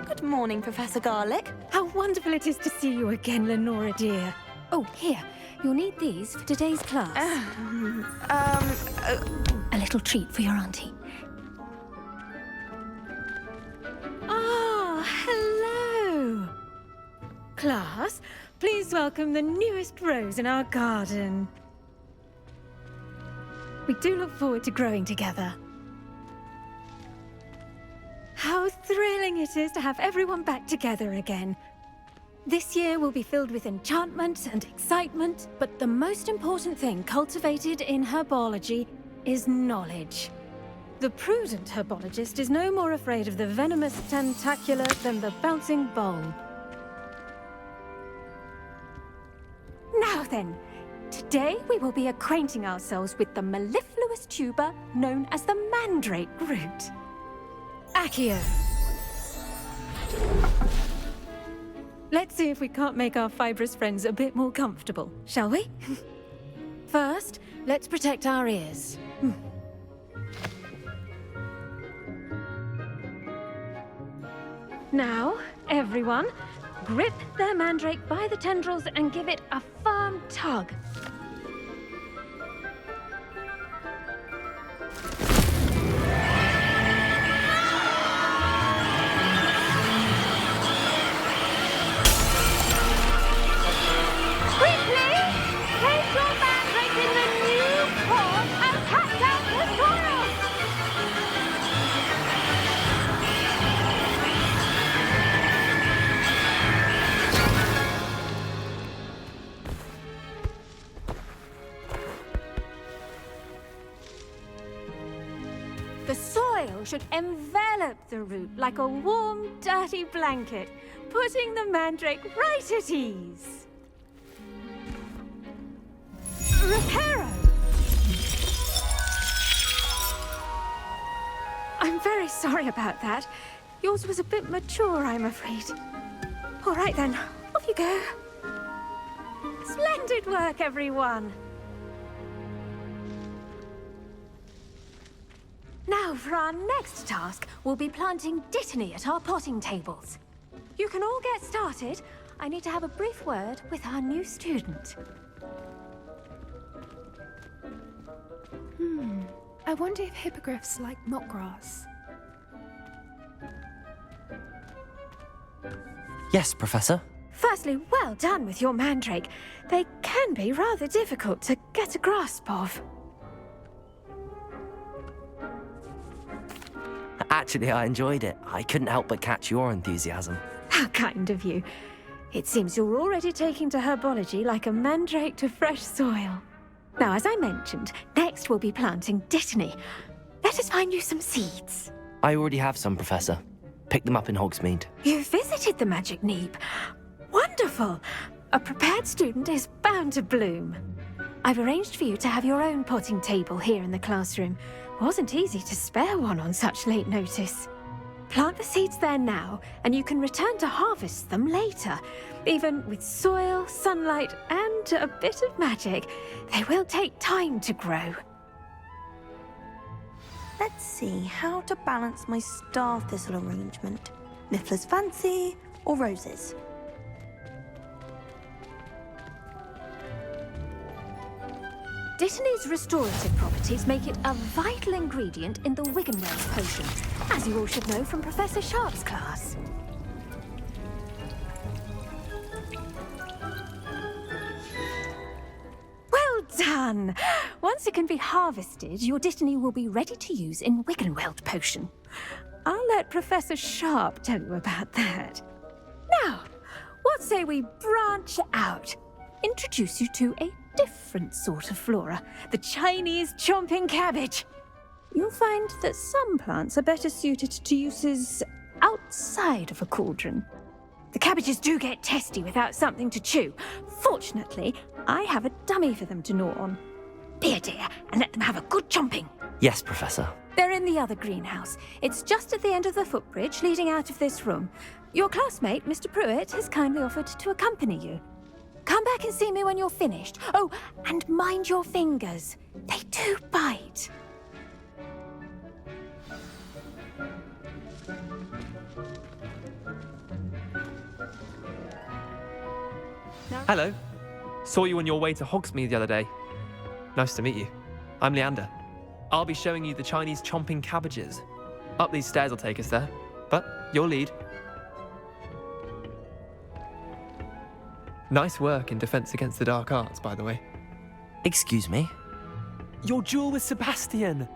Good morning, Professor Garlick. How wonderful it is to see you again, Lenora dear. Oh, here. You'll need these for today's class. A little treat for your auntie. Ah, hello. Class, please welcome the newest rose in our garden. We do look forward to growing together. How thrilling it is to have everyone back together again. This year will be filled with enchantment and excitement, but the most important thing cultivated in herbology is knowledge. The prudent herbologist is no more afraid of the venomous tentacula than the bouncing bulb. Now then, today we will be acquainting ourselves with the mellifluous tuber known as the mandrake root. Accio. Let's see if we can't make our fibrous friends a bit more comfortable, shall we? First, let's protect our ears. Now, everyone, grip their mandrake by the tendrils and give it a firm tug. The soil should envelop the root like a warm, dirty blanket, putting the mandrake right at ease. Reparo! I'm very sorry about that. Yours was a bit mature, I'm afraid. All right then, off you go. Splendid work, everyone! Now, for our next task, we'll be planting Dittany at our potting tables. You can all get started. I need to have a brief word with our new student. I wonder if hippogriffs like knotgrass. Yes, Professor. Firstly, well done with your mandrake. They can be rather difficult to get a grasp of. Actually, I enjoyed it. I couldn't help but catch your enthusiasm. How kind of you. It seems you're already taking to herbology like a mandrake to fresh soil. Now, as I mentioned, next we'll be planting Dittany. Let us find you some seeds. I already have some, Professor. Picked them up in Hogsmeade. You visited the Magic Neep. Wonderful. A prepared student is bound to bloom. I've arranged for you to have your own potting table here in the classroom. Wasn't easy to spare one on such late notice. Plant the seeds there now, and you can return to harvest them later. Even with soil, sunlight, and a bit of magic, they will take time to grow. Let's see how to balance my star thistle arrangement. Niffler's fancy or roses? Dittany's restorative properties make it a vital ingredient in the Wiggenweld potion, as you all should know from Professor Sharp's class. Well done! Once it can be harvested, your Dittany will be ready to use in Wiggenweld potion. I'll let Professor Sharp tell you about that. Now, what say we branch out? Introduce you to a different sort of flora, the Chinese chomping cabbage. You'll find that some plants are better suited to uses outside of a cauldron. The cabbages do get testy without something to chew. Fortunately, I have a dummy for them to gnaw on. Be a dear and let them have a good chomping. Yes, Professor. They're in the other greenhouse. It's just at the end of the footbridge leading out of this room. Your classmate, Mr. Pruitt, has kindly offered to accompany you. Come back and see me when you're finished. Oh, and mind your fingers. They do bite. Hello. Saw you on your way to Hogsmeade the other day. Nice to meet you. I'm Leander. I'll be showing you the Chinese chomping cabbages. Up these stairs will take us there, but your lead. Nice work in Defense Against the Dark Arts, by the way. Excuse me? Your duel with Sebastian!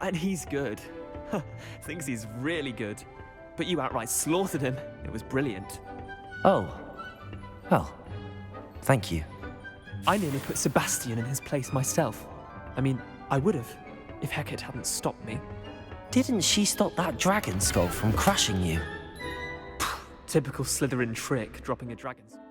And he's good. Thinks he's really good. But you outright slaughtered him. It was brilliant. Oh. Well, thank you. I nearly put Sebastian in his place myself. I mean, I would have, if Hecate hadn't stopped me. Didn't she stop that dragon skull from crushing you? Typical Slytherin trick, dropping a dragon skull.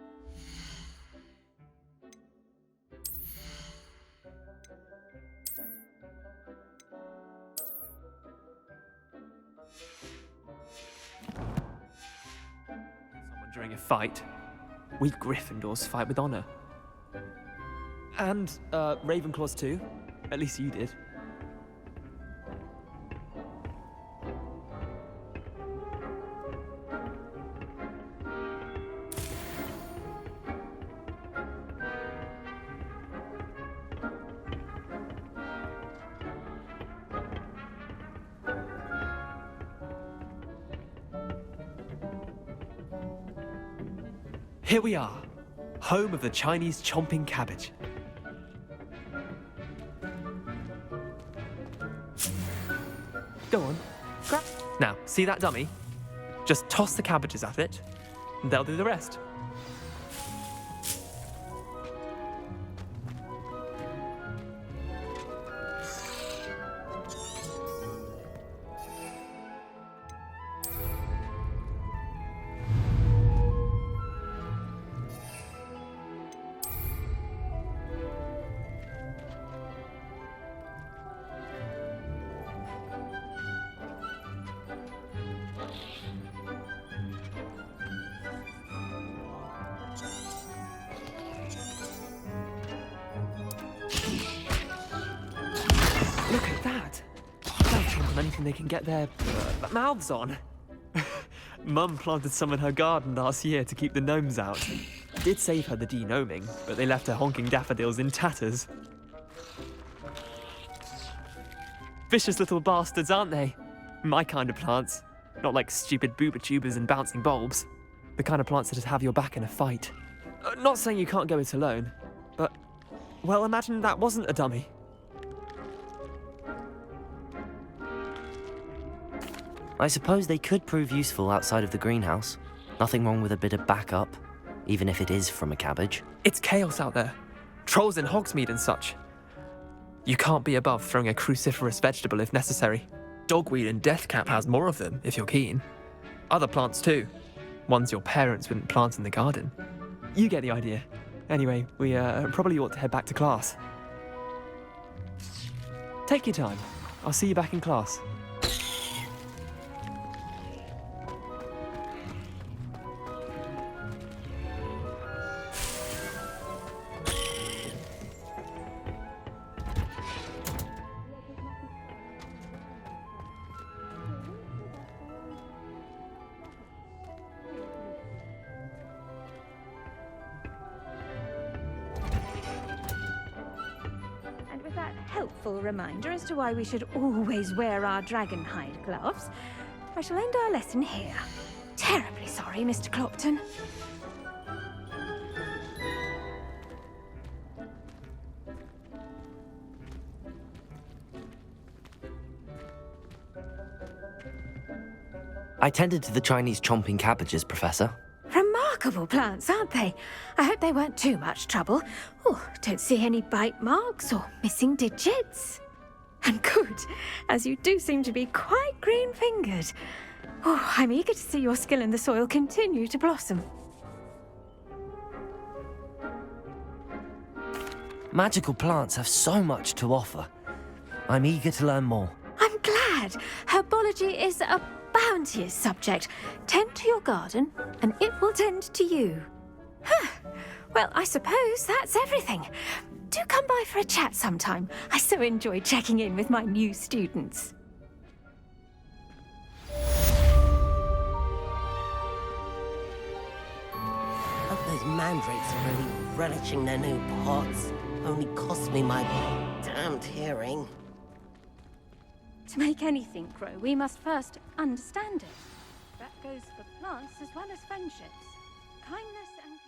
Someone during a fight. We Gryffindors fight with honor. And, Ravenclaws too. At least you did. Here we are, home of the Chinese chomping cabbage. Go on, grab. Now, see that dummy? Just toss the cabbages at it, and they'll do the rest. Look at that! They'll chomp on anything they can get their mouths on. Mum planted some in her garden last year to keep the gnomes out. Did save her the de-gnoming, but they left her honking daffodils in tatters. Vicious little bastards, aren't they? My kind of plants. Not like stupid booba tubers and bouncing bulbs. The kind of plants that'd have your back in a fight. Not saying you can't go it alone, but, well, imagine that wasn't a dummy. I suppose they could prove useful outside of the greenhouse. Nothing wrong with a bit of backup, even if it is from a cabbage. It's chaos out there. Trolls in Hogsmeade and such. You can't be above throwing a cruciferous vegetable if necessary. Dogweed and deathcap has more of them, if you're keen. Other plants too. Ones your parents wouldn't plant in the garden. You get the idea. Anyway, we probably ought to head back to class. Take your time. I'll see you back in class. Helpful reminder as to why we should always wear our dragon hide gloves, I shall end our lesson here. Terribly sorry, Mr. Clopton. I tended to the Chinese chomping cabbages, Professor. Remarkable plants, aren't they? I hope they weren't too much trouble. Oh, don't see any bite marks or missing digits. And good, as you do seem to be quite green-fingered. Oh, I'm eager to see your skill in the soil continue to blossom. Magical plants have so much to offer. I'm eager to learn more. I'm glad. Herbology is a bounteous subject. Tend to your garden, and it will tend to you. Huh. Well, I suppose that's everything. Do come by for a chat sometime. I so enjoy checking in with my new students. A Those mandrakes are really relishing their new pots. Only cost me my damned hearing. To make anything grow, we must first understand it. That goes for plants as well as friendships. Kindness and...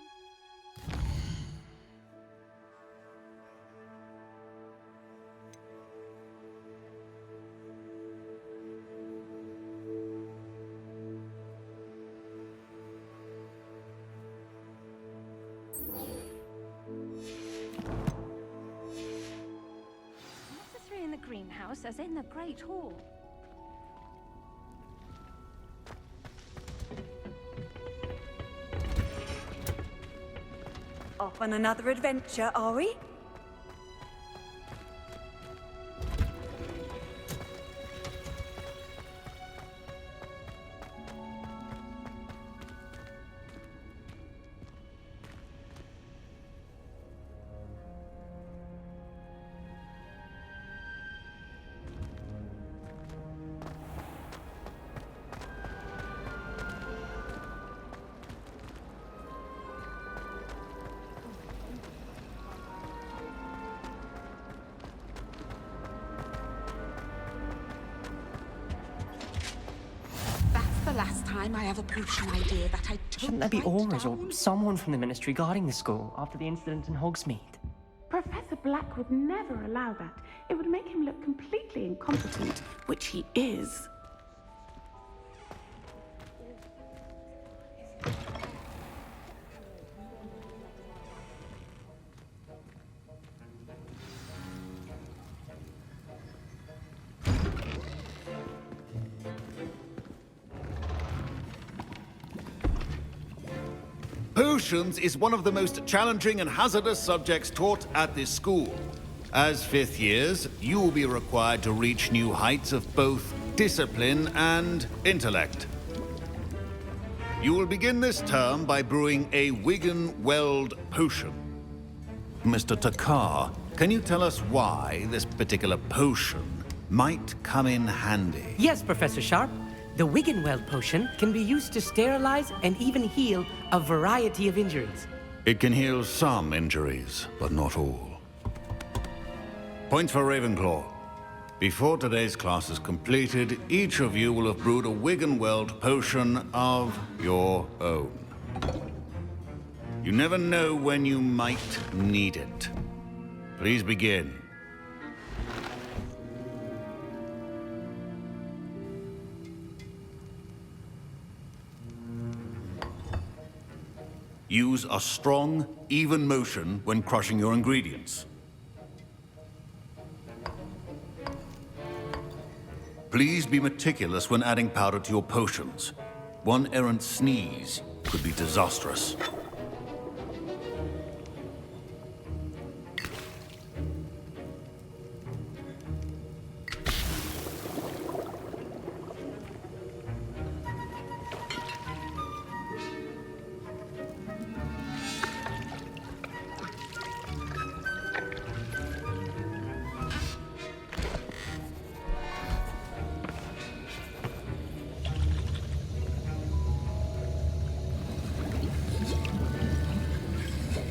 necessary in the greenhouse as in the Great Hall. Off on another adventure, are we? Last time I have a potion idea that I took. Shouldn't there be right auras or down? someone from the Ministry guarding the school after the incident in Hogsmeade? Professor Black would never allow that. It would make him look completely incompetent, which he is. Potions is one of the most challenging and hazardous subjects taught at this school. As fifth years, you will be required to reach new heights of both discipline and intellect. You will begin this term by brewing a Wiggenweld potion. Mr. Takar, can you tell us why this particular potion might come in handy? Yes, Professor Sharp. The Wiggenweld potion can be used to sterilize and even heal a variety of injuries. It can heal some injuries, but not all. Points for Ravenclaw. Before today's class is completed, each of you will have brewed a Wiggenweld potion of your own. You never know when you might need it. Please begin. Use a strong, even motion when crushing your ingredients. Please be meticulous when adding powder to your potions. One errant sneeze could be disastrous.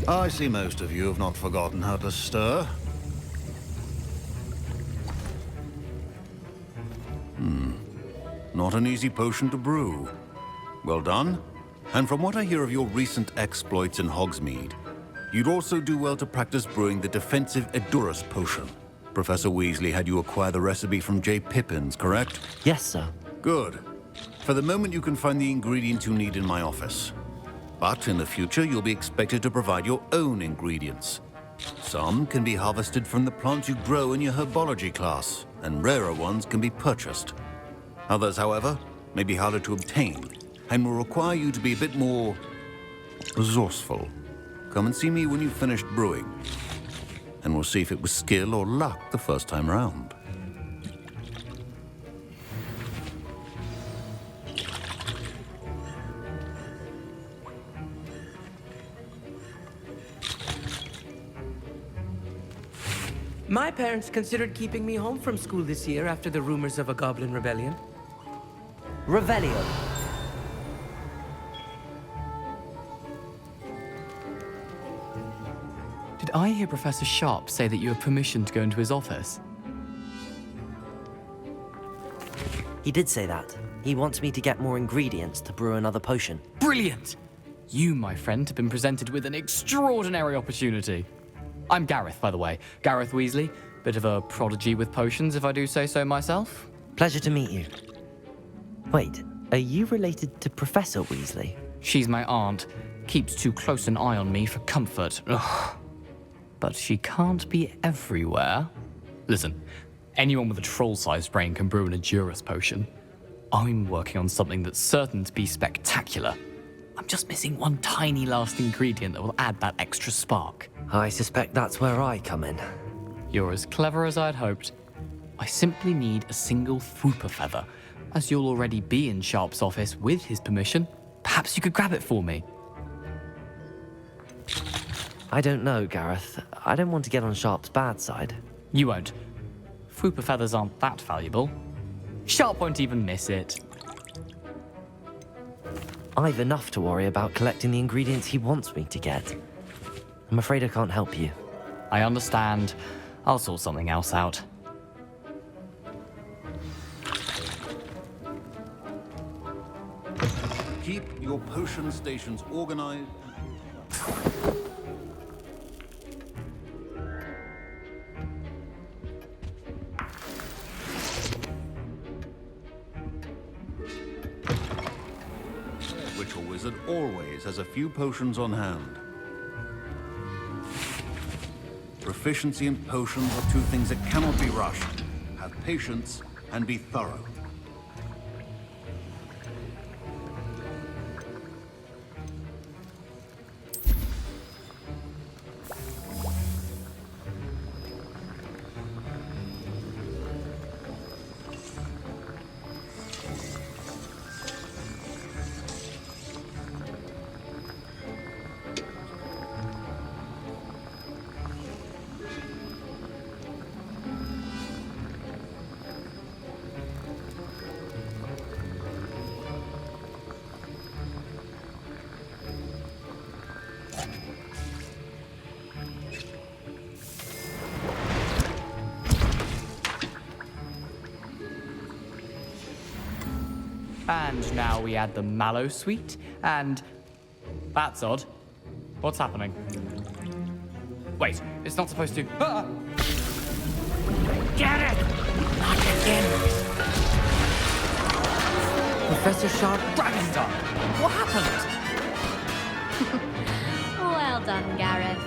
I see most of you have not forgotten how to stir. Not an easy potion to brew. Well done. And from what I hear of your recent exploits in Hogsmeade, you'd also do well to practice brewing the defensive Edurus potion. Professor Weasley had you acquire the recipe from J. Pippins, correct? Yes, sir. Good. For the moment, you can find the ingredients you need in my office. But in the future, you'll be expected to provide your own ingredients. Some can be harvested from the plants you grow in your herbology class, and rarer ones can be purchased. Others, however, may be harder to obtain, and will require you to be a bit more resourceful. Come and see me when you've finished brewing, and we'll see if it was skill or luck the first time round. My parents considered keeping me home from school this year after the rumors of a goblin rebellion. Revelio. Did I hear Professor Sharp say that you have permission to go into his office? He did say that. He wants me to get more ingredients to brew another potion. Brilliant! You, my friend, have been presented with an extraordinary opportunity. I'm Gareth, by the way. Gareth Weasley. Bit of a prodigy with potions, if I do say so myself. Pleasure to meet you. Wait, are you related to Professor Weasley? She's my aunt. Keeps too close an eye on me for comfort. Ugh. But she can't be everywhere. Listen, anyone with a troll-sized brain can brew an Edurus potion. I'm working on something that's certain to be spectacular. I'm just missing one tiny last ingredient that will add that extra spark. I suspect that's where I come in. You're as clever as I'd hoped. I simply need a single Fwooper feather. As you'll already be in Sharp's office with his permission, perhaps you could grab it for me. I don't know, Gareth. I don't want to get on Sharp's bad side. You won't. Fwooper feathers aren't that valuable. Sharp won't even miss it. I've enough to worry about collecting the ingredients he wants me to get. I'm afraid I can't help you. I understand. I'll sort something else out. Keep your potion stations organized. Which a wizard always has a few potions on hand. Proficiency in potions are two things that cannot be rushed. Have patience and be thorough. And now we add the mallow sweet, and... That's odd. What's happening? Wait, it's not supposed to... Ah! Get it! Not again! Professor Sharp, Dragonstar! What happened? Well done, Gareth.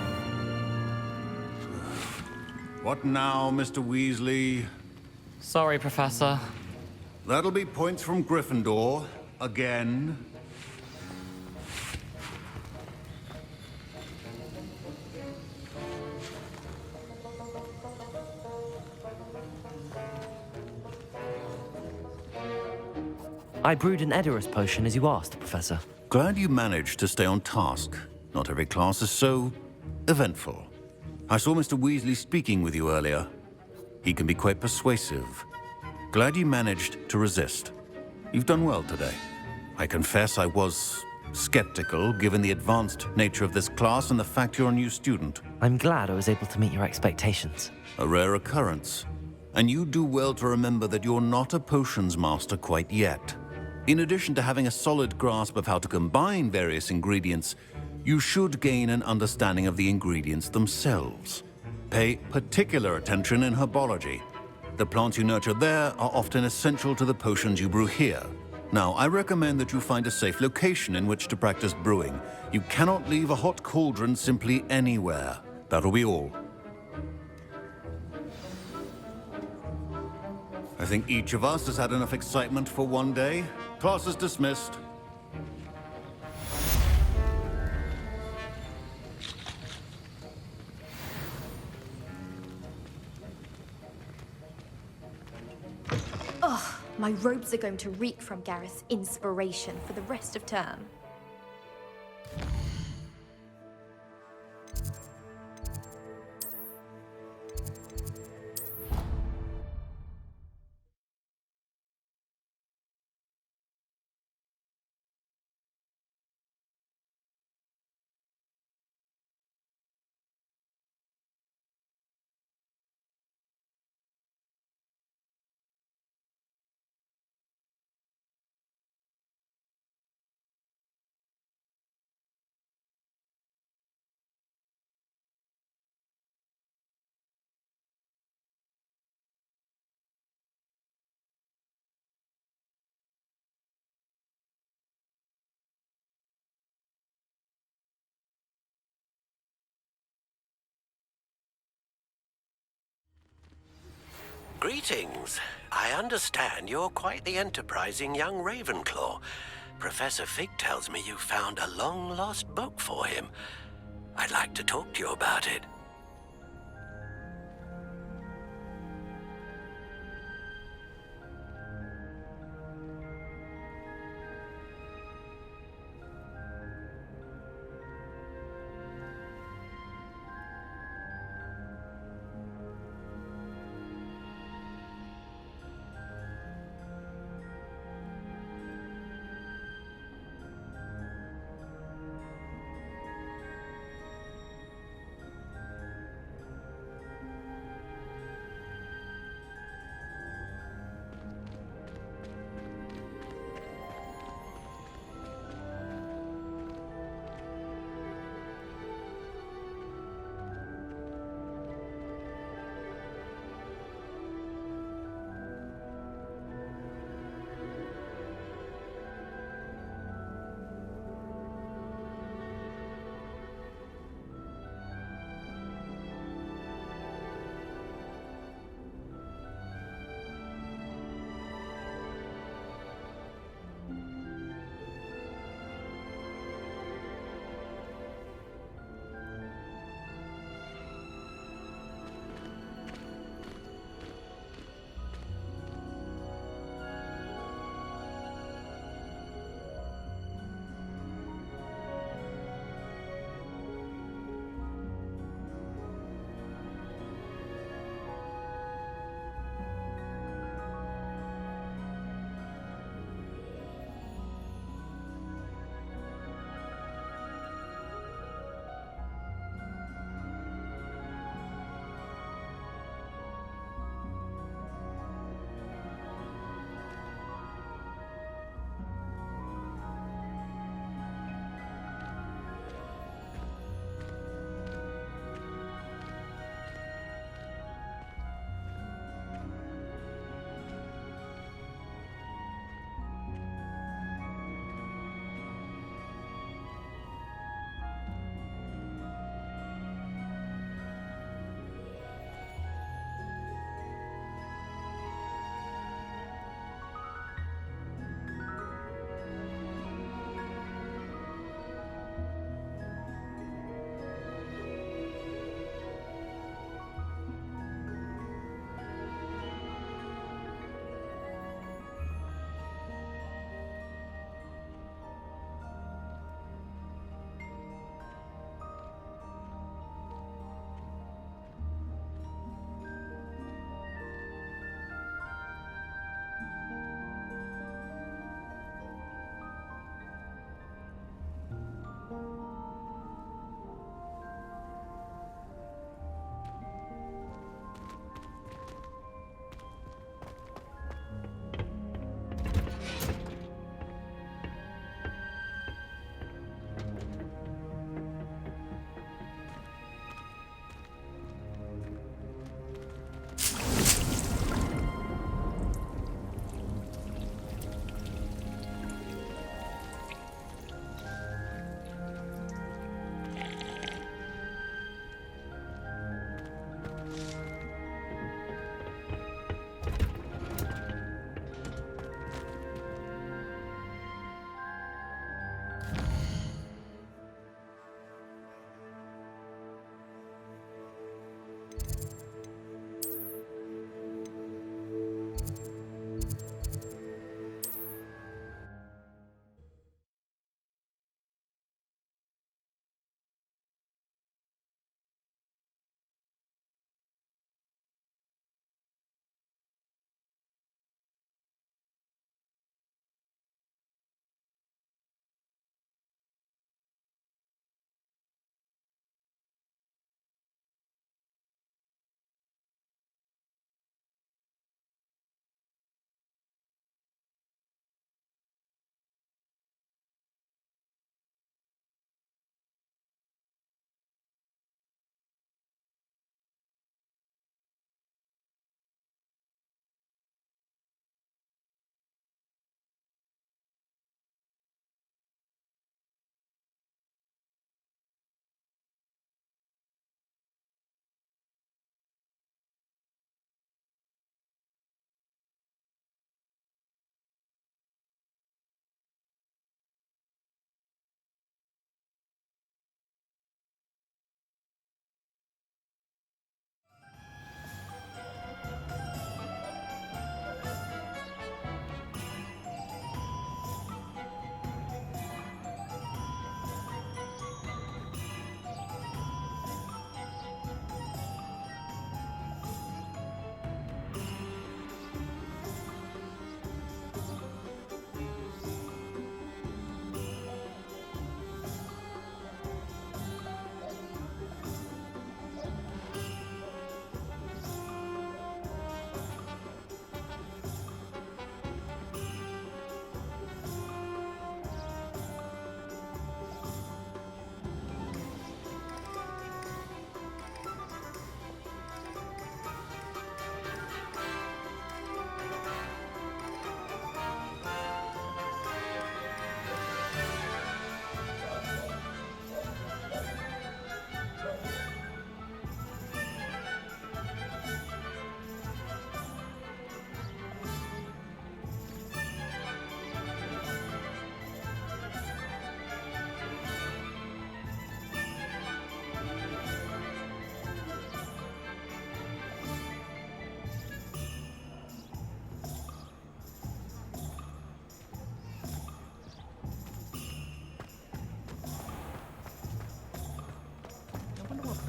What now, Mr. Weasley? Sorry, Professor. That'll be points from Gryffindor. Again. I brewed an Edurus potion as you asked, Professor. Glad you managed to stay on task. Not every class is so eventful. I saw Mr. Weasley speaking with you earlier. He can be quite persuasive. Glad you managed to resist. You've done well today. I confess I was skeptical, given the advanced nature of this class and the fact you're a new student. I'm glad I was able to meet your expectations. A rare occurrence. And you do well to remember that you're not a potions master quite yet. In addition to having a solid grasp of how to combine various ingredients, you should gain an understanding of the ingredients themselves. Pay particular attention in herbology. The plants you nurture there are often essential to the potions you brew here. Now, I recommend that you find a safe location in which to practice brewing. You cannot leave a hot cauldron simply anywhere. That'll be all. I think each of us has had enough excitement for one day. Class is dismissed. Ugh, my robes are going to reek from Gareth's inspiration for the rest of term. Greetings. I understand you're quite the enterprising young Ravenclaw. Professor Fig tells me you found a long-lost book for him. I'd like to talk to you about it.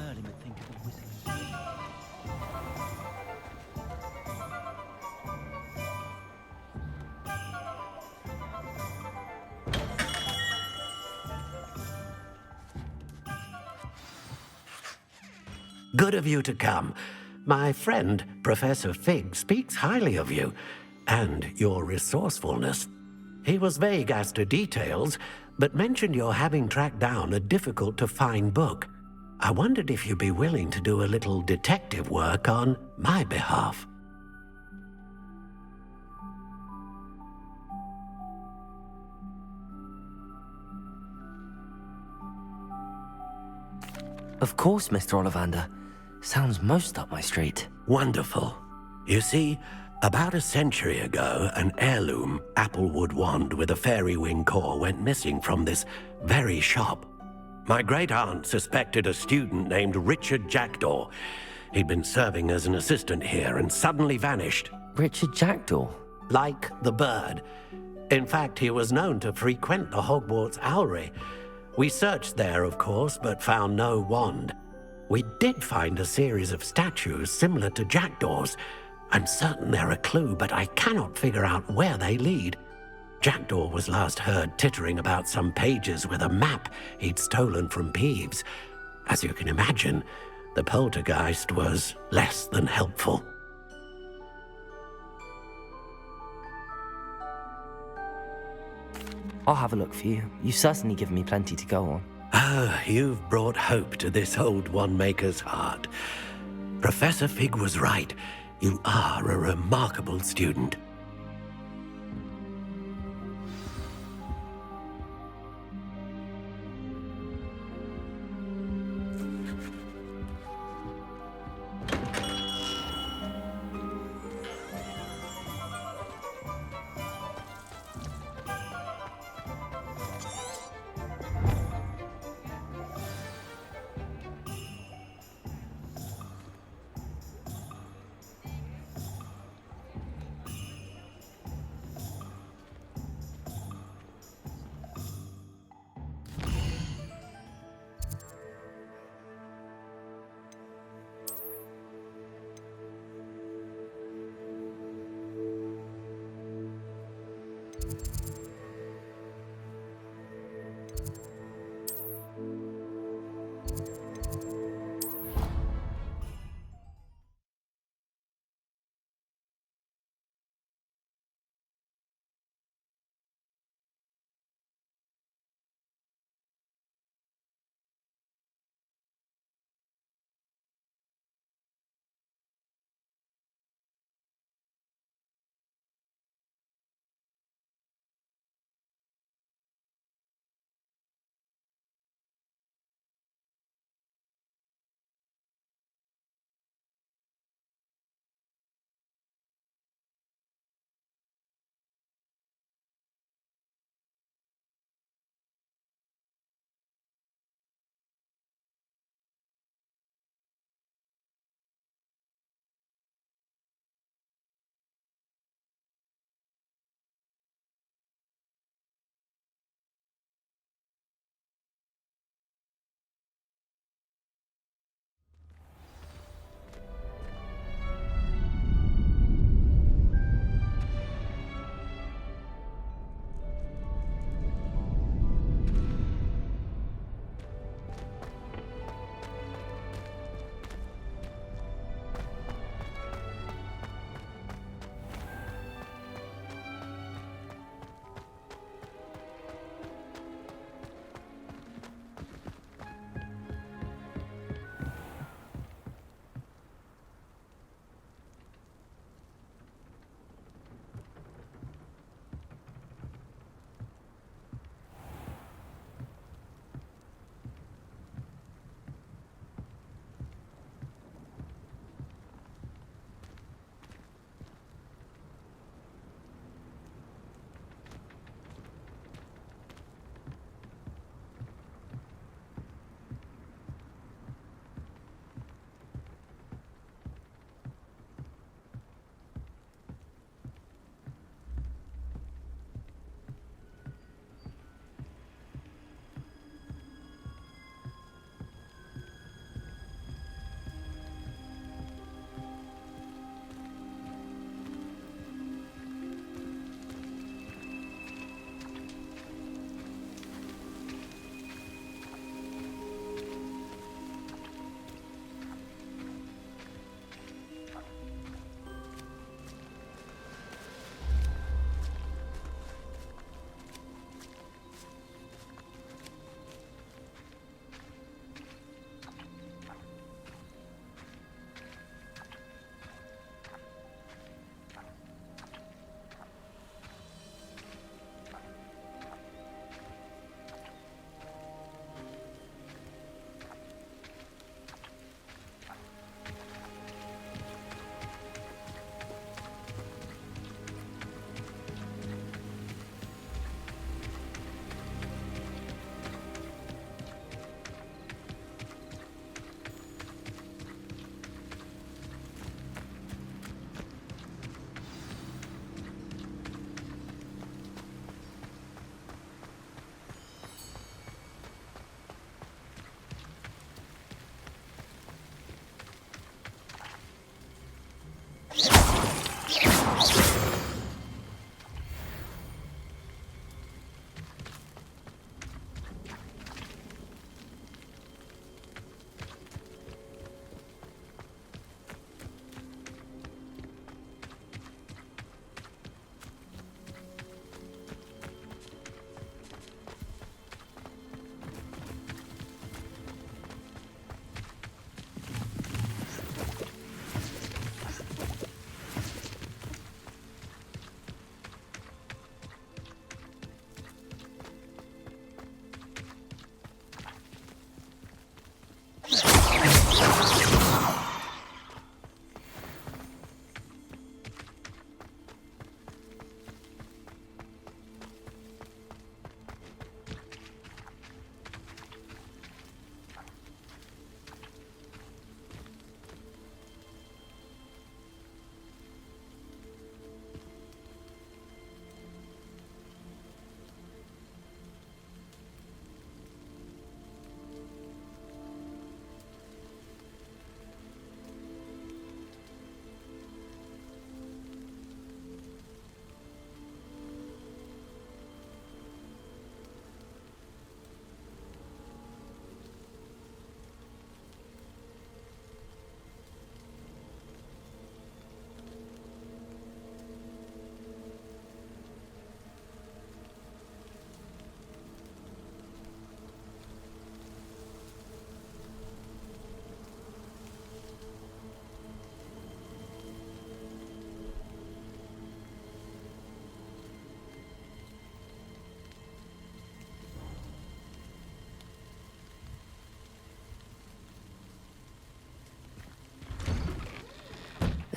Merlin would think of the wizard. Good of you to come. My friend, Professor Fig, speaks highly of you and your resourcefulness. He was vague as to details, but mentioned your having tracked down a difficult-to-find book. I wondered if you'd be willing to do a little detective work on my behalf. Of course, Mr. Ollivander. Sounds most up my street. Wonderful. You see, about a century ago, an heirloom applewood wand with a fairy wing core went missing from this very shop. My great-aunt suspected a student named Richard Jackdaw. He'd been serving as an assistant here and suddenly vanished. Richard Jackdaw? Like the bird. In fact, he was known to frequent the Hogwarts Owlery. We searched there, of course, but found no wand. We did find a series of statues similar to Jackdaw's. I'm certain they're a clue, but I cannot figure out where they lead. Jackdaw was last heard tittering about some pages with a map he'd stolen from Peeves. As you can imagine, the poltergeist was less than helpful. I'll have a look for you. You've certainly given me plenty to go on. Ah, you've brought hope to this old one-maker's heart. Professor Fig was right. You are a remarkable student.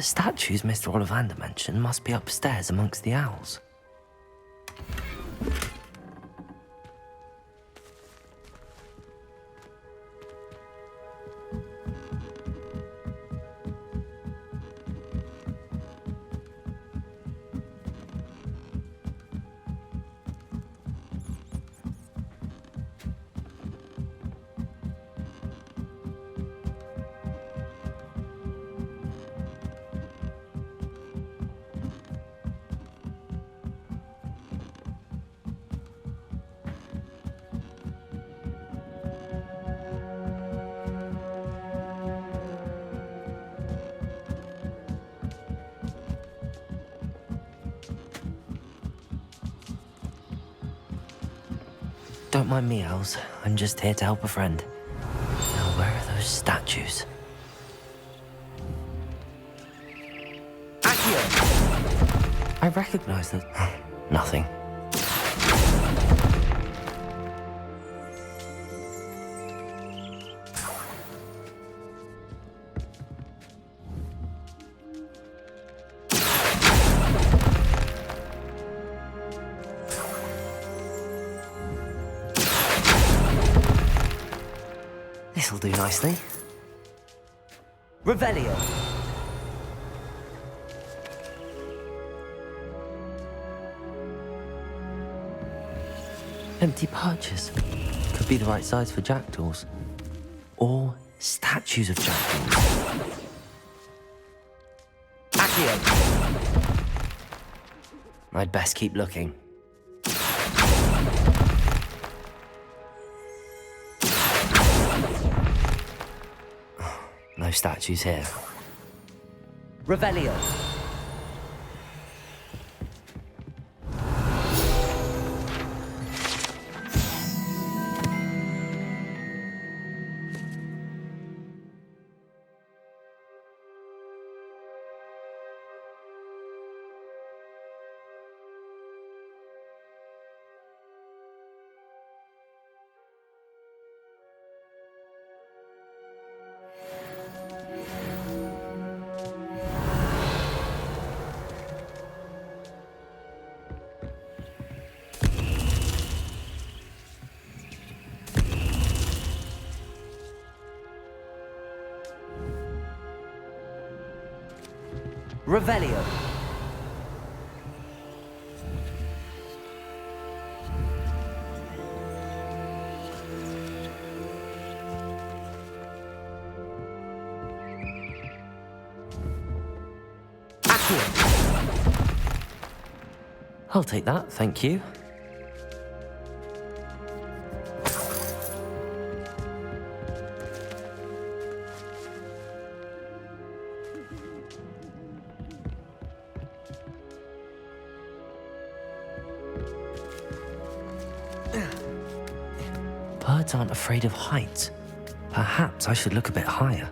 The statues Mr. Ollivander mentioned must be upstairs amongst the owls. Don't mind me, owls. I'm just here to help a friend. Now, where are those statues? I recognize them. Nothing. This'll do nicely. Revelio. Empty perches. Could be the right size for jackdaws. Or statues of jackdaws. Accio. I'd best keep looking. No statues here. Revelio. Revelio. I'll take that, thank you. Birds aren't afraid of heights. Perhaps I should look a bit higher.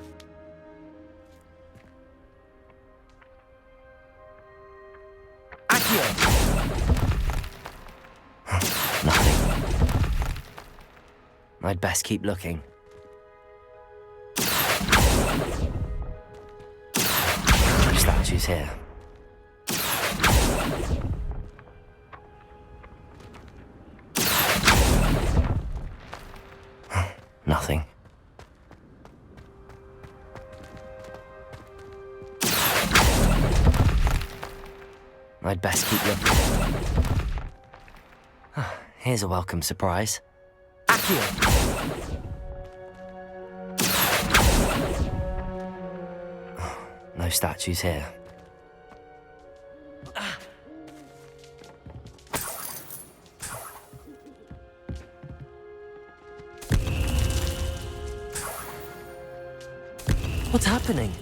Nothing. I'd best keep looking. No statues here. Nothing. I'd best keep looking. Here's a welcome surprise. Accio! No statues here. What's happening?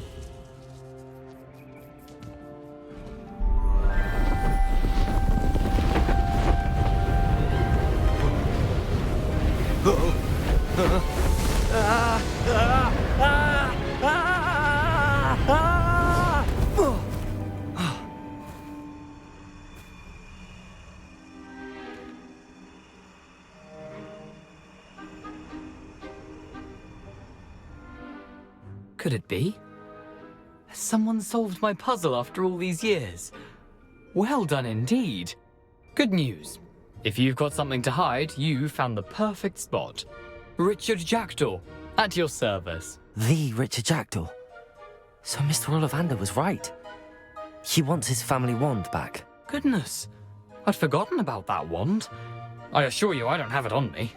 Could it be? Someone solved my puzzle after all these years. Well done indeed. Good news. If you've got something to hide, you found the perfect spot. Richard Jackdaw, at your service. The Richard Jackdaw. So Mr. Ollivander was right. He wants his family wand back. Goodness, I'd forgotten about that wand. I assure you I don't have it on me.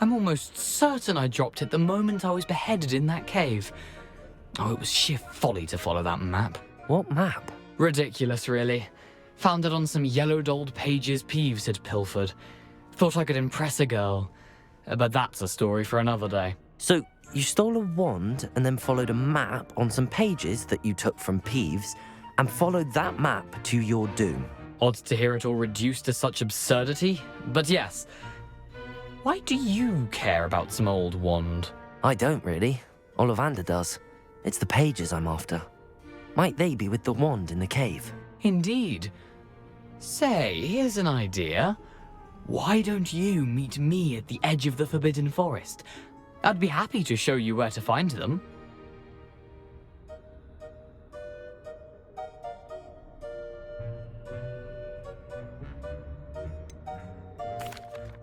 I'm almost certain I dropped it the moment I was beheaded in that cave. Oh, it was sheer folly to follow that map. What map? Ridiculous, really. Found it on some yellowed old pages Peeves had pilfered. Thought I could impress a girl. But that's a story for another day. So, you stole a wand and then followed a map on some pages that you took from Peeves and followed that map to your doom. Odd to hear it all reduced to such absurdity, but yes. Why do you care about some old wand? I don't really. Ollivander does. It's the pages I'm after. Might they be with the wand in the cave? Indeed. Say, here's an idea. Why don't you meet me at the edge of the Forbidden Forest? I'd be happy to show you where to find them.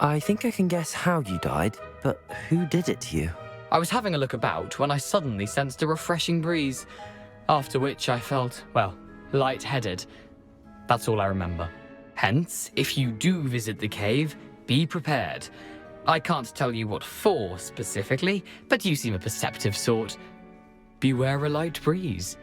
I think I can guess how you died, but who did it to you? I was having a look about when I suddenly sensed a refreshing breeze, after which I felt, well, lightheaded. That's all I remember. Hence, if you do visit the cave, be prepared. I can't tell you what for specifically, but you seem a perceptive sort. Beware a light breeze.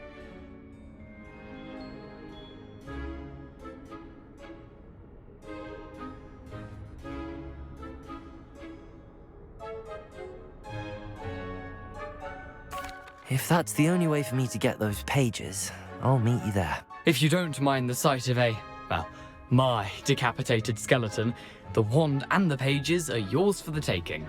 If that's the only way for me to get those pages, I'll meet you there. If you don't mind the sight of my decapitated skeleton, the wand and the pages are yours for the taking.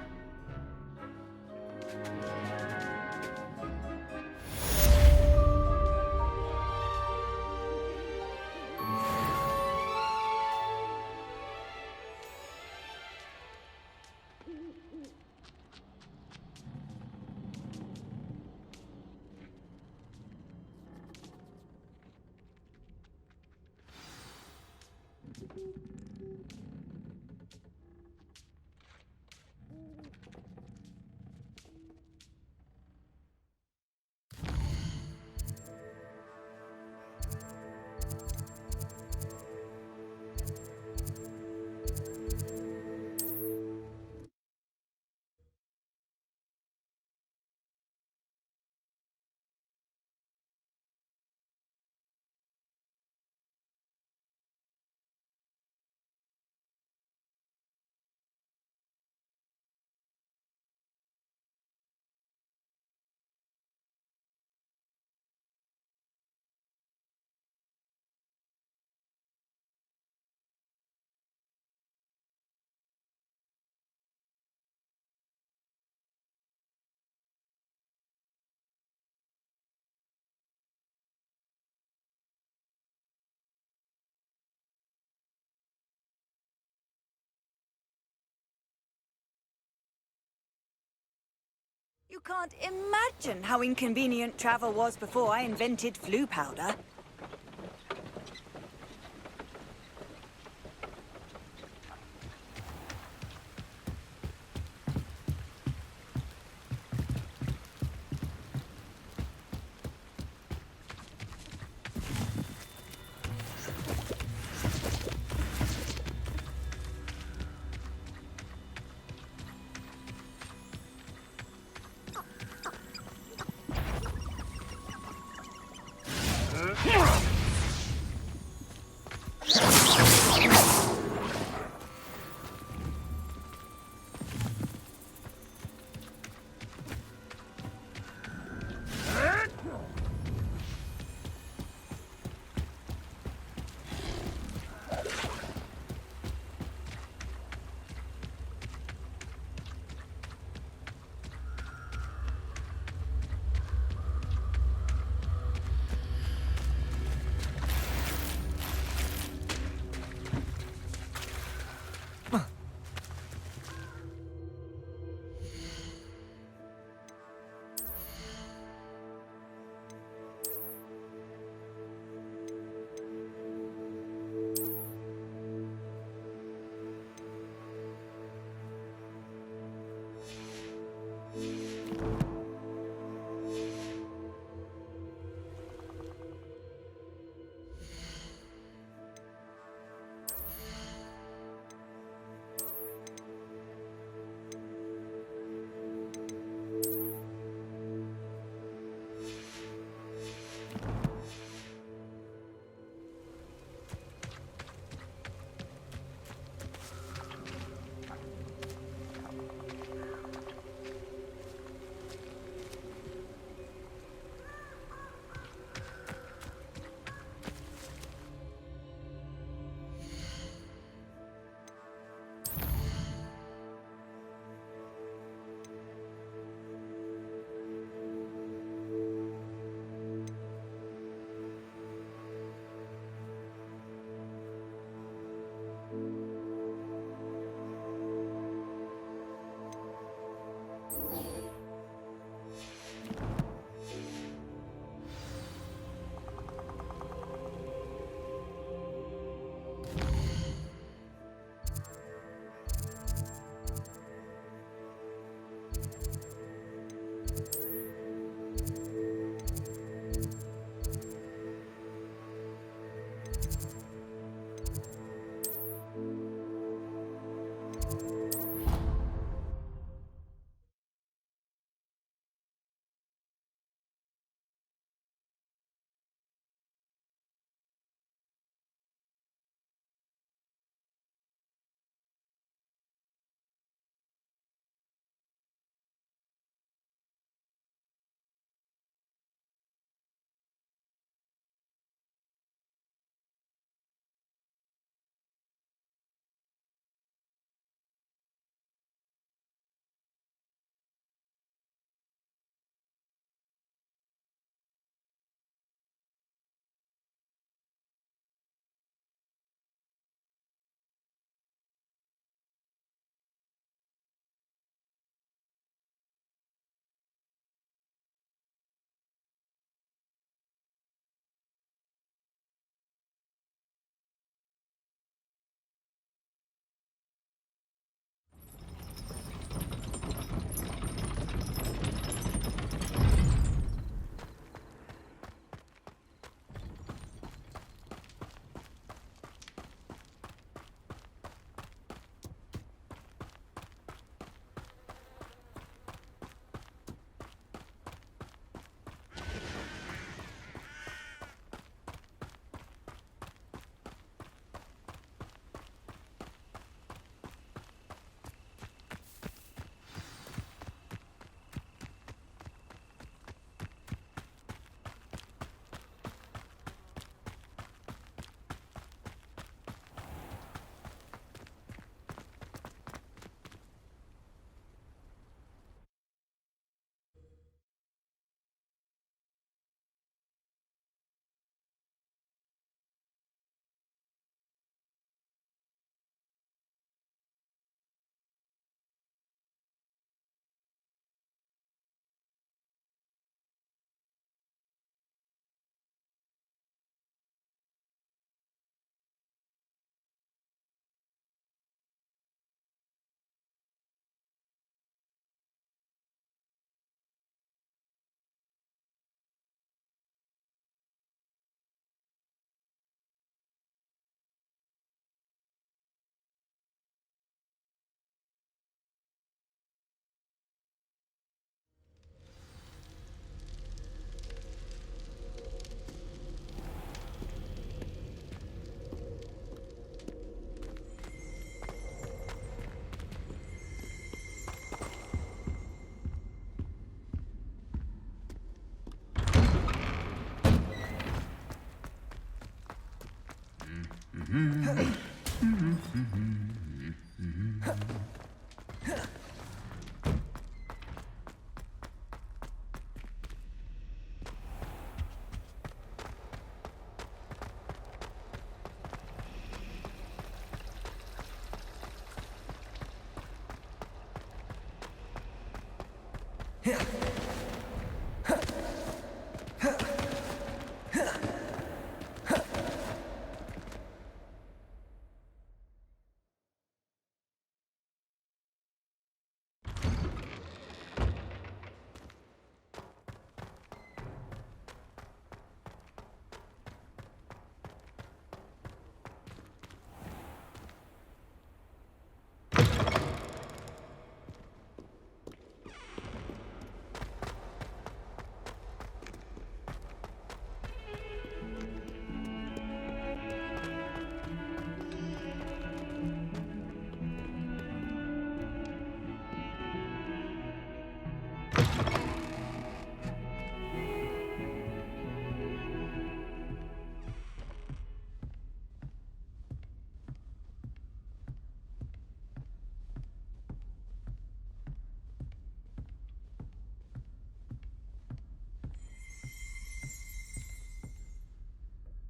You can't imagine how inconvenient travel was before I invented flu powder.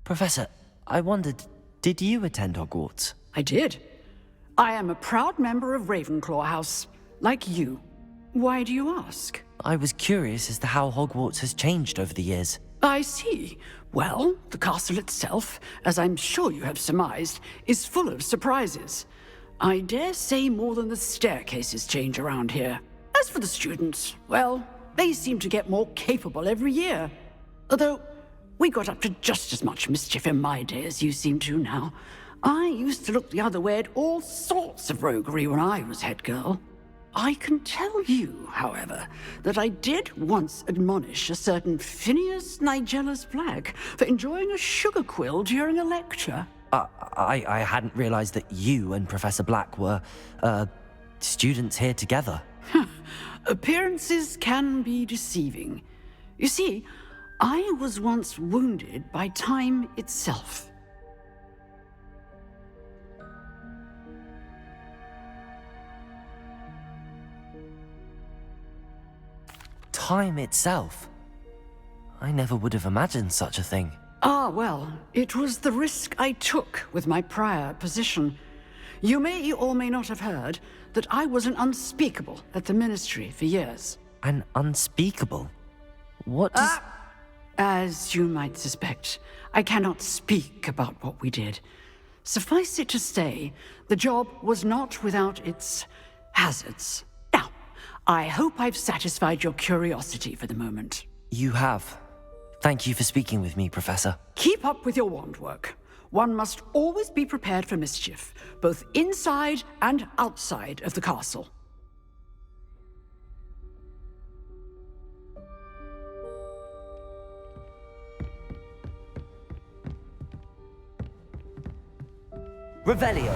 Professor, I wondered, did you attend Hogwarts? I did. I am a proud member of Ravenclaw House, like you. Why do you ask? I was curious as to how Hogwarts has changed over the years. I see. Well, the castle itself, as I'm sure you have surmised, is full of surprises. I dare say more than the staircases change around here. As for the students, well, they seem to get more capable every year. Although, we got up to just as much mischief in my day as you seem to now. I used to look the other way at all sorts of roguery when I was head girl. I can tell you, however, that I did once admonish a certain Phineas Nigellus Black for enjoying a sugar quill during a lecture. I hadn't realized that you and Professor Black were, students here together. Appearances can be deceiving. You see, I was once wounded by time itself. Time itself? I never would have imagined such a thing. Ah, well, it was the risk I took with my prior position. You may or may not have heard that I was an unspeakable at the Ministry for years. An unspeakable? What does... As you might suspect, I cannot speak about what we did. Suffice it to say, the job was not without its hazards. Now, I hope I've satisfied your curiosity for the moment. You have. Thank you for speaking with me, Professor. Keep up with your wand work. One must always be prepared for mischief, both inside and outside of the castle. Revelio.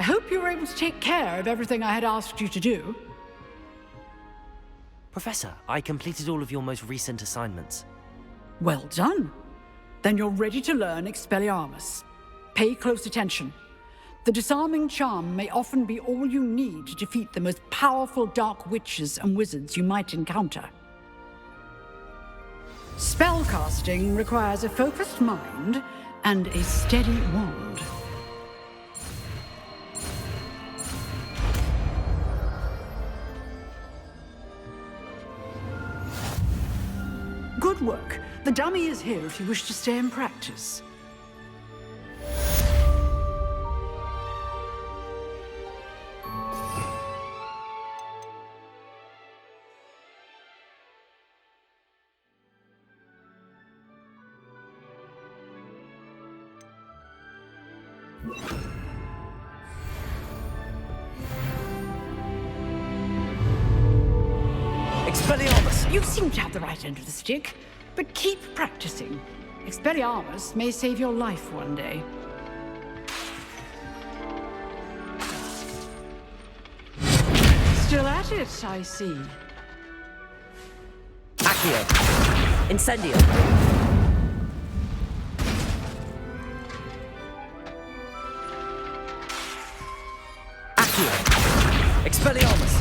I hope you were able to take care of everything I had asked you to do. Professor, I completed all of your most recent assignments. Well done. Then you're ready to learn Expelliarmus. Pay close attention. The disarming charm may often be all you need to defeat the most powerful dark witches and wizards you might encounter. Spellcasting requires a focused mind and a steady wand. Good work. The dummy is here if you wish to stay and practice. Expelliarmus! You seem to have the right end of the stick, but keep practicing. Expelliarmus may save your life one day. Still at it, I see. Accio. Incendio. Accio. Expelliarmus.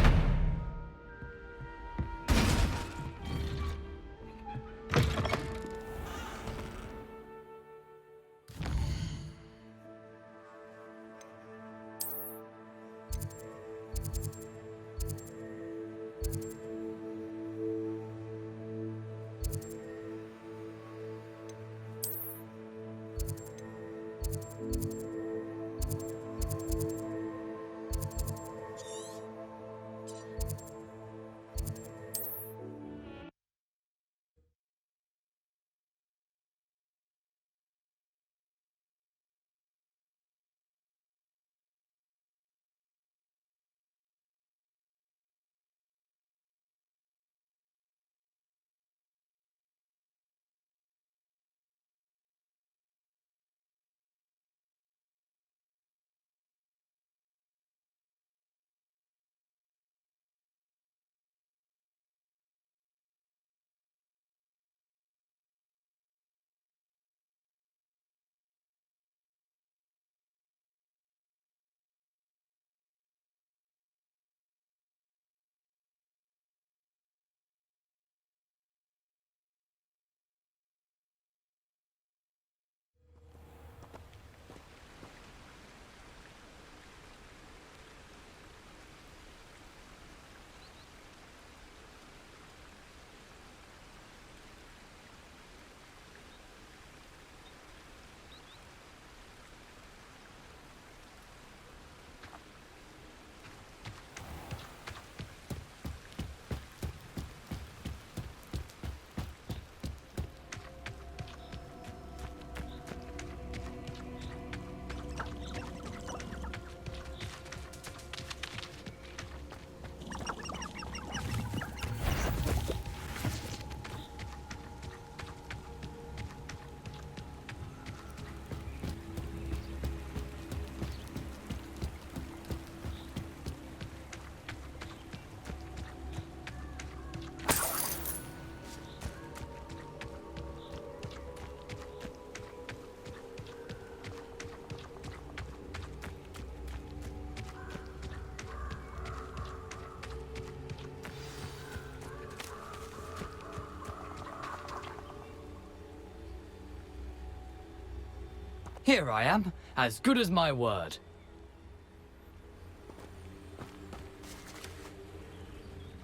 Here I am, as good as my word.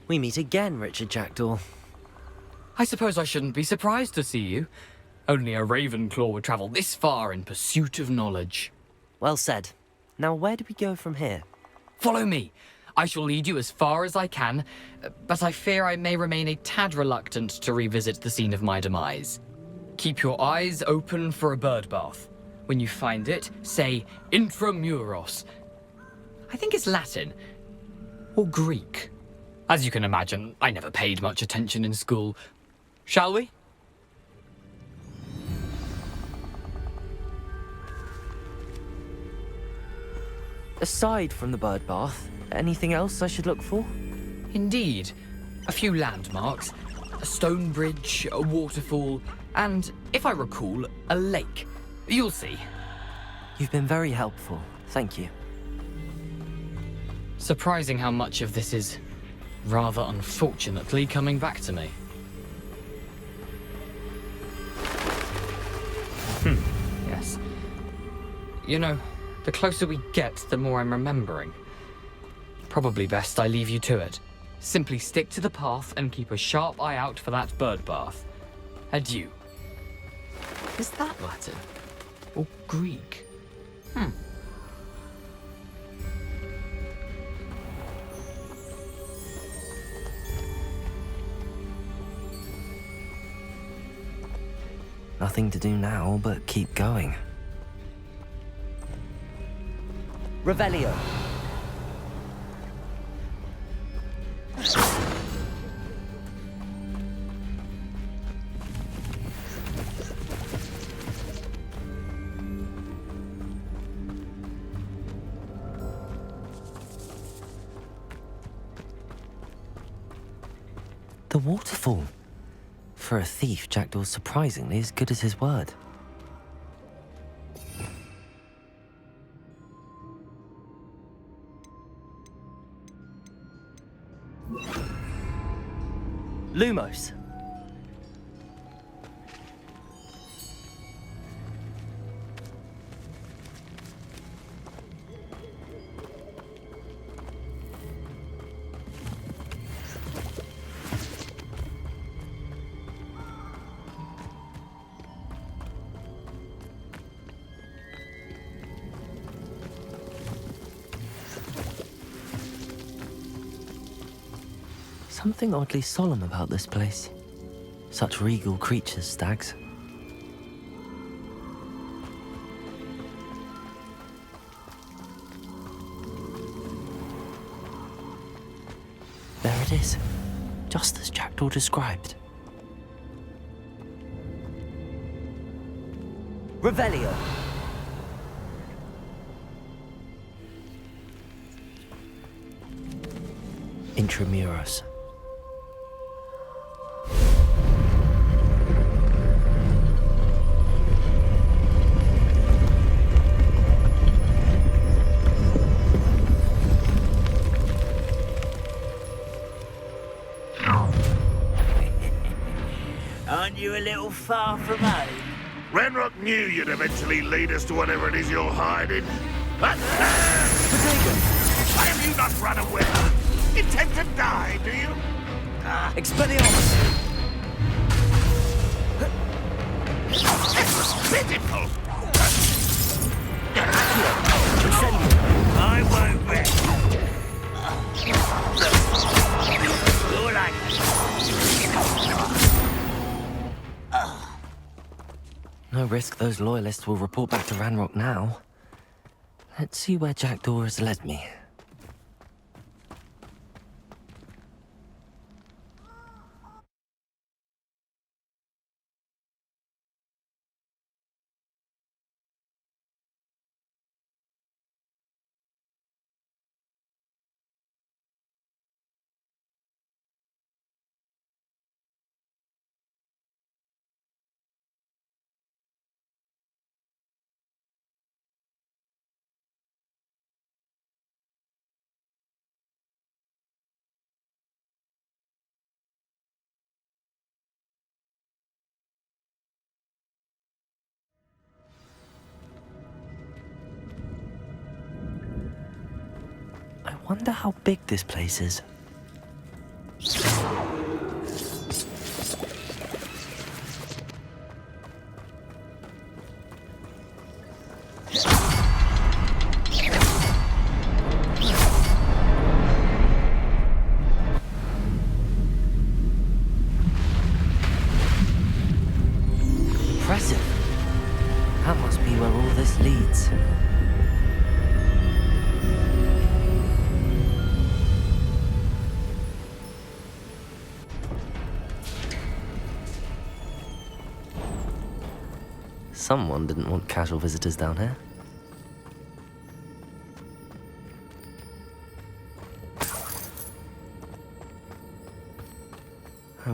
We meet again, Richard Jackdaw. I suppose I shouldn't be surprised to see you. Only a Ravenclaw would travel this far in pursuit of knowledge. Well said. Now where do we go from here? Follow me. I shall lead you as far as I can, but I fear I may remain a tad reluctant to revisit the scene of my demise. Keep your eyes open for a bird bath. When you find it, say intramuros. I think it's Latin. Or Greek. As you can imagine, I never paid much attention in school. Shall we? Aside from the bird bath, anything else I should look for? Indeed. A few landmarks, a stone bridge, a waterfall, and, if I recall, a lake. You'll see. You've been very helpful. Thank you. Surprising how much of this is, rather unfortunately, coming back to me. Yes. You know, the closer we get, the more I'm remembering. Probably best I leave you to it. Simply stick to the path and keep a sharp eye out for that bird bath. Adieu. Is that Latin? Or Greek? Nothing to do now but keep going. Revelio. The waterfall. For a thief, Jackdaw's surprisingly as good as his word. Lumos. Something oddly solemn about this place. Such regal creatures, stags. There it is, just as Jackdaw described. Revelio. Intramuros. Aren't you a little far from home? Ranrock knew you'd eventually lead us to whatever it is you're hiding. Why have you not run away? Intend to die, do you? Expelliarmus! Pitiful! I won't rest. You're like... No risk those loyalists will report back to Ranrock now. Let's see where Jackdaw has led me. I wonder how big this place is. Impressive. That must be where all this leads. Someone didn't want casual visitors down here.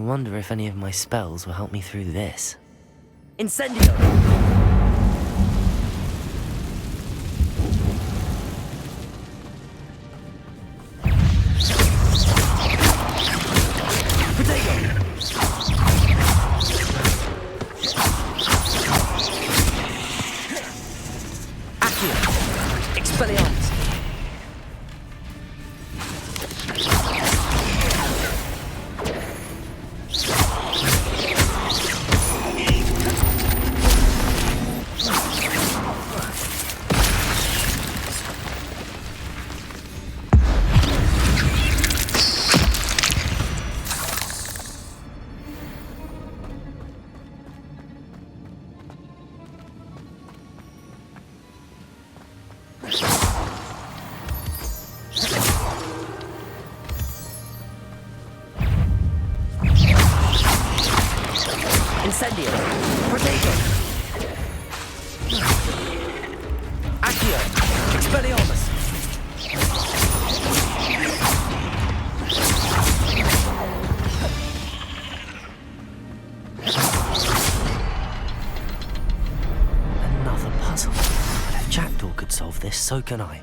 wonder if any of my spells will help me through this. Incendio! Incendio! Protego! Accio! Expelliarmus! Another puzzle. But if Jackdaw could solve this, so can I.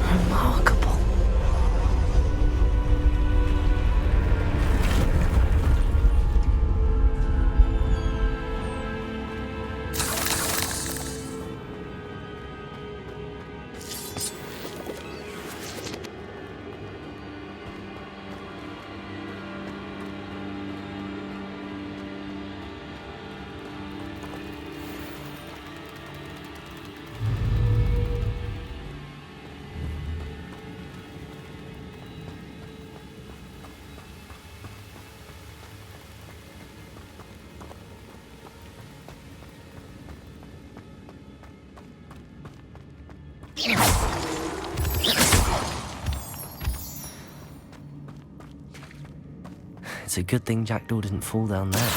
Remarkable. It's a good thing Jackdaw didn't fall down there.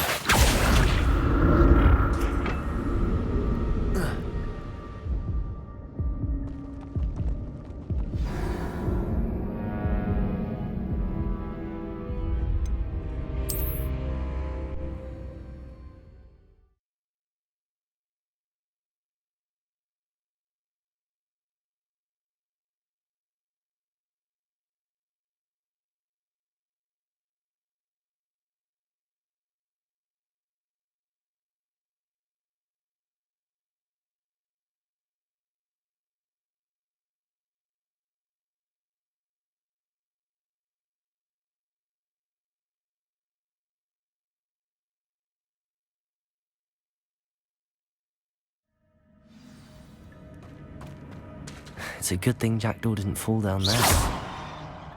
It's a good thing Jackdaw didn't fall down there.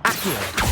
Accio!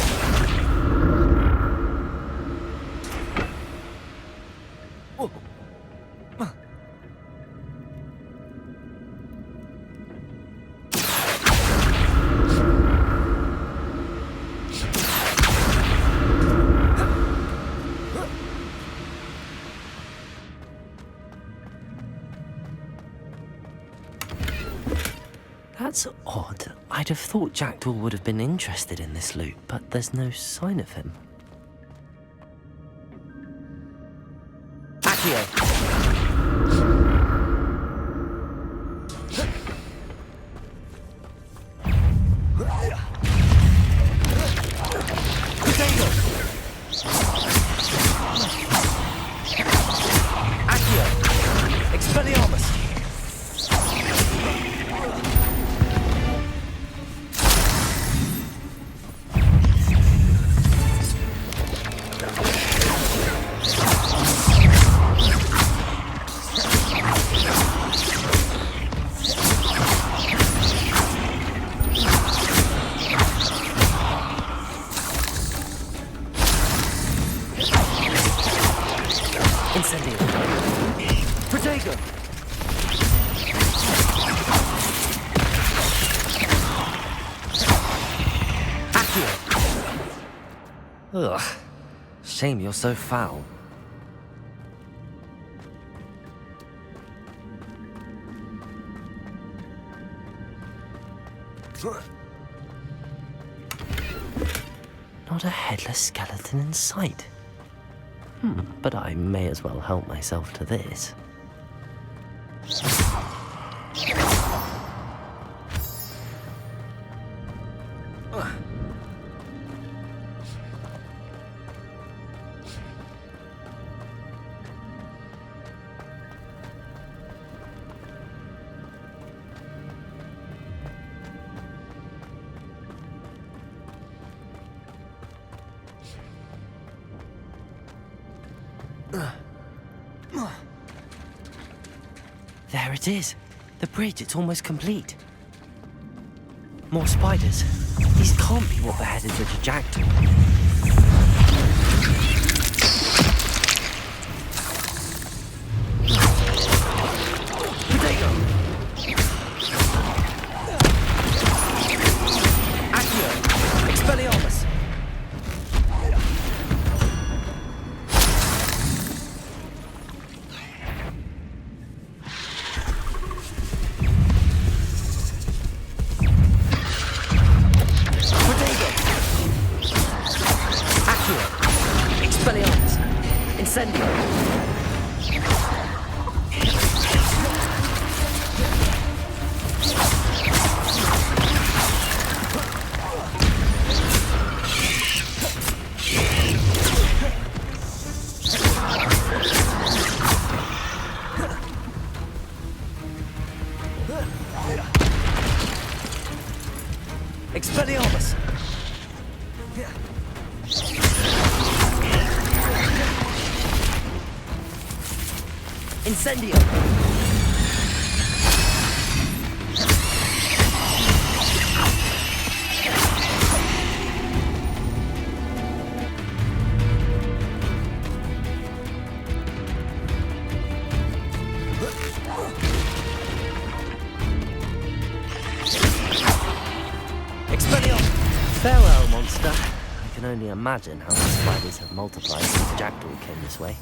That's odd. I'd have thought Jackdaw would have been interested in this loot, but there's no sign of him. Accio! Ugh. Shame you're so foul. Not a headless skeleton in sight. But I may as well help myself to this. There it is. The bridge, it's almost complete. More spiders. These can't be what beheaded Richard Jackdaw. Potato! Accio! Expelliarmus! Incendio! Expelliarmus! Incendio! Expelliarmus! Farewell, monster. I can only imagine how the spiders have multiplied since Jackdaw came this way.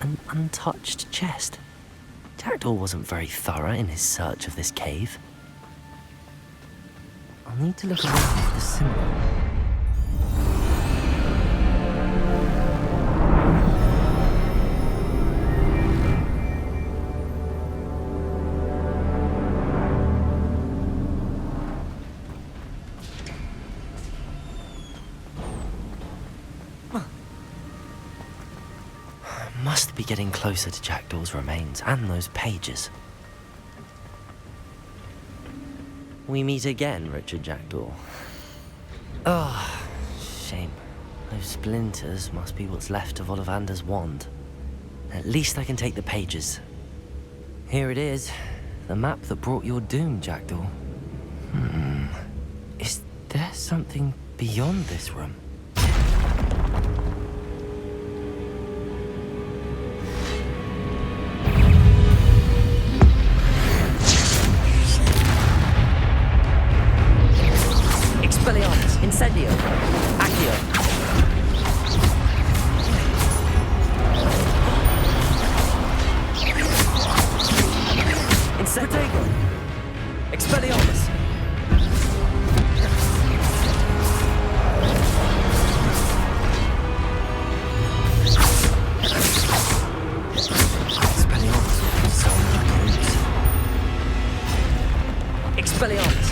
An untouched chest. Jackdaw wasn't very thorough in his search of this cave. I'll need to look around for the symbol. Must be getting closer to Jackdaw's remains and those pages. We meet again, Richard Jackdaw. Oh, shame. Those splinters must be what's left of Ollivander's wand. At least I can take the pages. Here it is. The map that brought your doom, Jackdaw. Is there something beyond this room? Expelliarmus, Incendio, Accio. Incendio, Expelliarmus. Expelliarmus.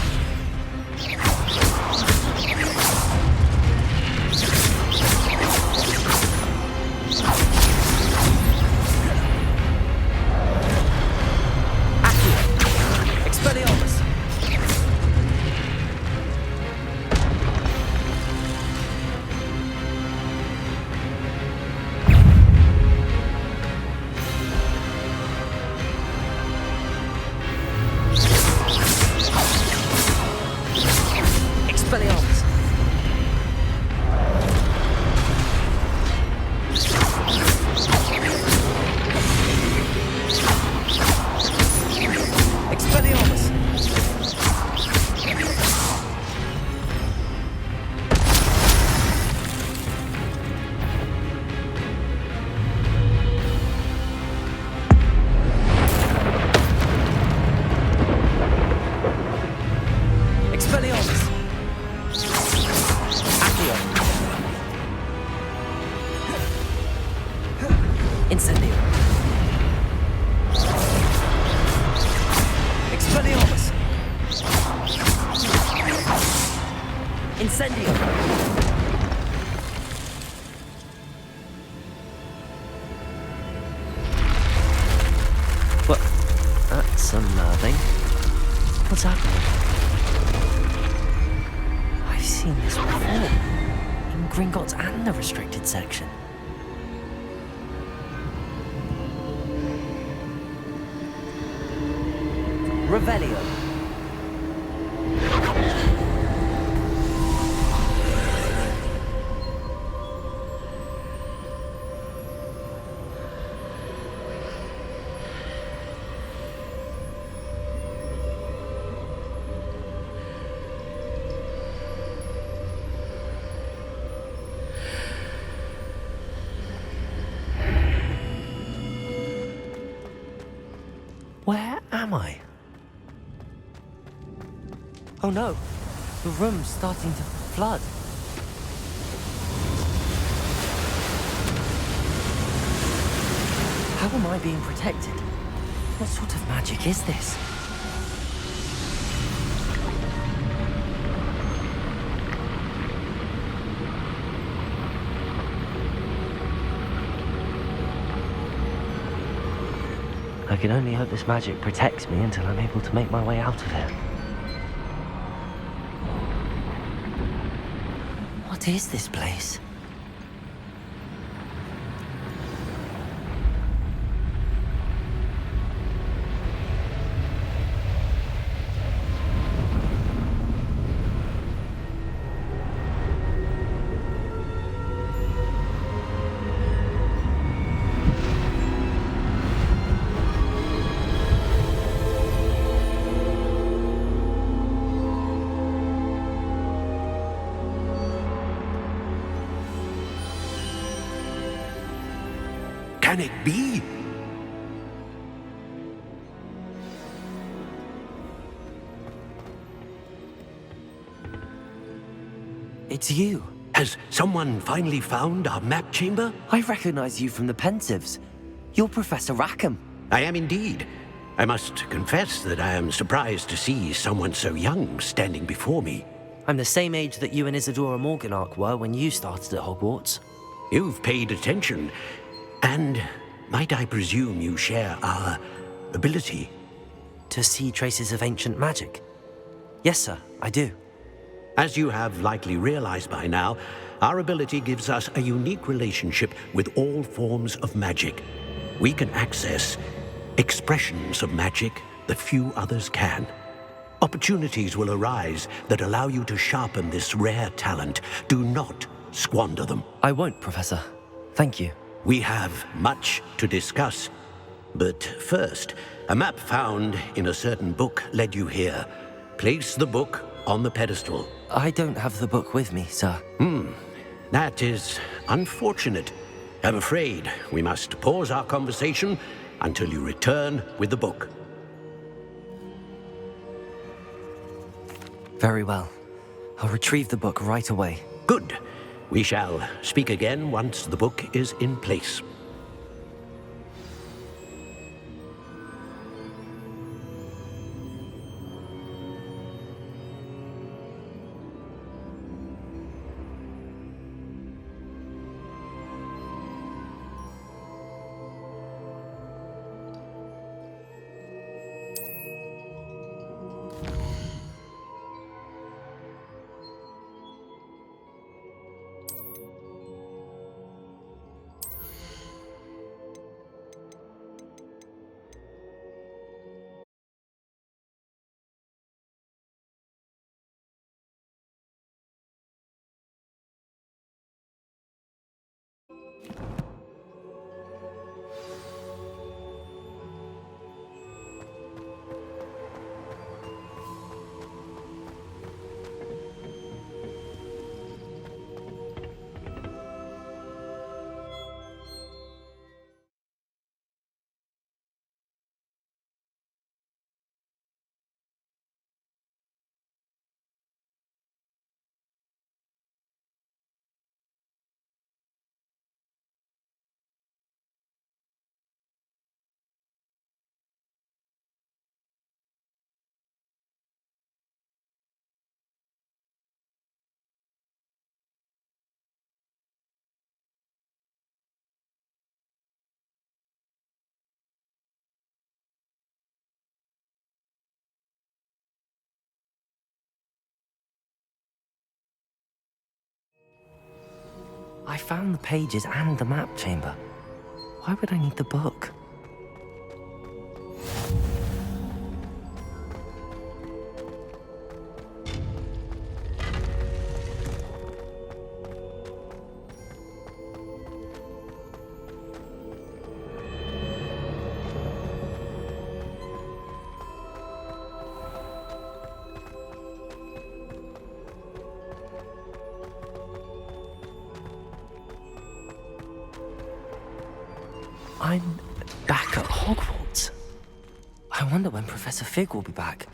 Expelliarmus! That's unnerving. What's happening? I've seen this before. In Gringotts and the restricted section. Revelio. Where am I? Oh no, the room's starting to flood. How am I being protected? What sort of magic is this? I can only hope this magic protects me until I'm able to make my way out of here. What is this place? Can it be? It's you. Has someone finally found our map chamber? I recognize you from the Pensives. You're Professor Rackham. I am indeed. I must confess that I am surprised to see someone so young standing before me. I'm the same age that you and Isadora Morganark were when you started at Hogwarts. You've paid attention. And might I presume you share our ability? To see traces of ancient magic? Yes, sir, I do. As you have likely realized by now, our ability gives us a unique relationship with all forms of magic. We can access expressions of magic that few others can. Opportunities will arise that allow you to sharpen this rare talent. Do not squander them. I won't, Professor. Thank you. We have much to discuss. But first, a map found in a certain book led you here. Place the book on the pedestal. I don't have the book with me, sir. That is unfortunate. I'm afraid we must pause our conversation until you return with the book. Very well. I'll retrieve the book right away. Good. We shall speak again once the book is in place. I found the pages and the map chamber. Why would I need the book? I'm back at Hogwarts. I wonder when Professor Fig will be back.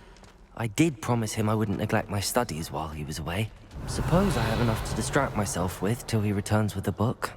I did promise him I wouldn't neglect my studies while he was away. Suppose I have enough to distract myself with till he returns with the book.